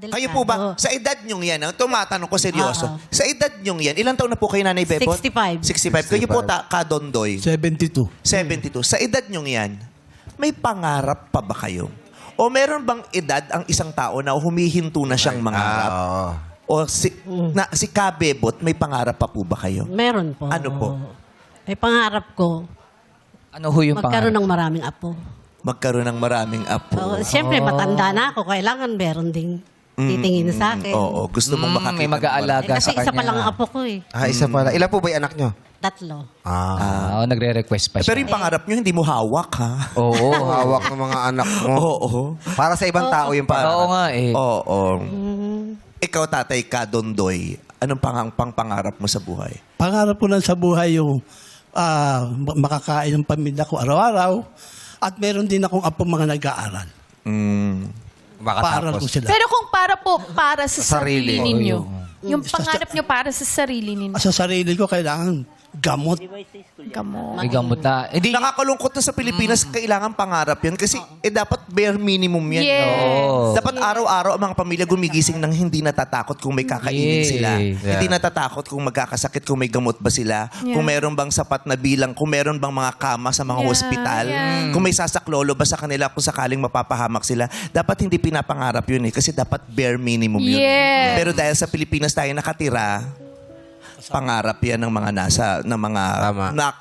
delikado. Kayo po ba, sa edad nyong yan, tumatanong ko seryoso, sa edad nyong yan, ilang taon na po kayo, Nanay Bebot? 65. 65. Kayo po, Kadondoy? 72. 72. Sa edad nyong yan, may pangarap pa ba kayo? O meron bang edad ang isang tao na humihinto na siyang mangarap? O si Kabebot, may pangarap pa po ba kayo? Meron po. Ano po? May pangarap ko, Ano ho yung magkaroon pangarap? ng maraming apo. Magkaroon ng maraming apo. Siyempre, matanda na ako. Kailangan meron ding titingin sa akin. Oo, gusto mong makakita. May mag-aalaga Kasi sa isa pa kanya. lang ang apo ko eh. Isa pala. Ilan po ba yung anak nyo? 3. Nagre-request pa siya. Pero yung pangarap nyo, hindi mo hawak, ha? Oo, hawak ng mga anak mo. Oo. Para sa ibang tao yung Oo pangarap. nga eh. Oo. Ikaw, Tatay Kadondoy, anong pangarap mo sa buhay? Pangarap ko lang sa buhay yung makakain ng pamilya ko araw-araw. At meron din akong apo mga nag-aaral. Paaral ko sila. Pero kung para sa sarili Sarili. ninyo, yung pangarap nyo para sa sarili ninyo, Sa sarili ko, kailangan gamot. gamot. May gamot na. Hindi. Nakakalungkot na sa Pilipinas, kailangan pangarap yan. Kasi dapat bare minimum yan. Yes. Oo. Dapat araw-araw ang mga pamilya gumigising ng hindi natatakot kung may kakainin sila. Yeah. Hindi natatakot kung magkakasakit, kung may gamot ba sila. Kung meron bang sapat na bilang, kung meron bang mga kama sa mga hospital. Kung may sasaklolo ba sa kanila kung sakaling mapapahamak sila. Dapat hindi pinapangarap yun eh. Kasi dapat bare minimum yun. Yes. Pero dahil sa Pilipinas tayo nakatira, pangarap yan ng mga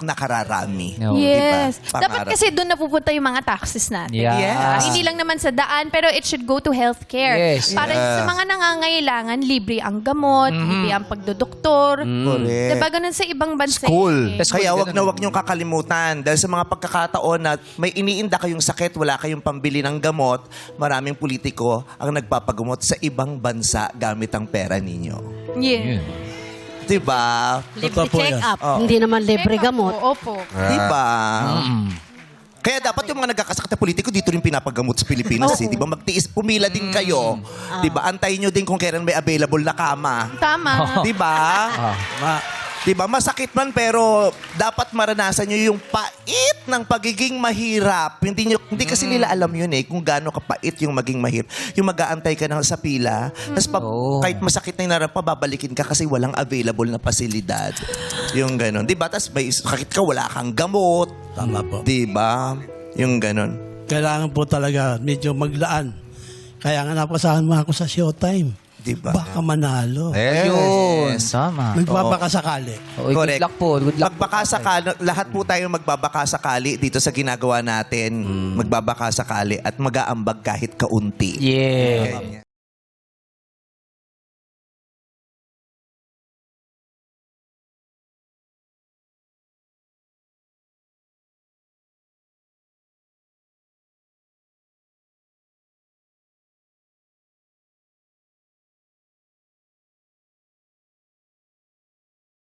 nakararami. No. Yes. Diba? Dapat Pangarap. kasi doon napupunta yung mga taxes natin. Yeah. Hindi lang naman sa daan, pero it should go to healthcare. Yes. Para sa mga nangangailangan, libre ang gamot, libre ang pagdodoktor. Correct. Diba ganun sa ibang bansa? School. eh. Kaya wag niyong kakalimutan. Dahil sa mga pagkakataon na may iniinda kayong sakit, wala kayong pambili ng gamot, maraming politiko ang nagpapagamot sa ibang bansa gamit ang pera ninyo. Yeah. Diba? Libre Totoo po yan. check-up. Hindi naman libre gamot. Opo. Diba? Kaya dapat yung mga nagkakasakit na politiko dito rin pinapagamot sa Pilipinas. Eh. Diba? Magtiis, pumila din kayo. Diba? Antayin nyo din kung kailan may available na kama. Tama. Diba? Diba? Masakit man pero dapat maranasan nyo yung pait ng pagiging mahirap. Hindi kasi nila alam yun eh kung gaano kapait yung maging mahirap. Yung mag-aantay ka na sa pila, tapos kahit masakit na yung narap, babalikin ka kasi walang available na pasilidad. Yung ganon. Diba? Tapos may sakit ka, wala kang gamot. Tama po. Diba? Yung ganon. Kailangan po talaga medyo maglaan. Kaya nga napasahan mo ako sa Showtime. Diba? Baka manalo. Ayun. Tama. Nagbabaka sakali. Good Correct. luck po. Good luck. Magbakasakali, lahat po tayo magbabakasakali dito sa ginagawa natin. Magbabakasakali at mag-aambag kahit kaunti. Yeah.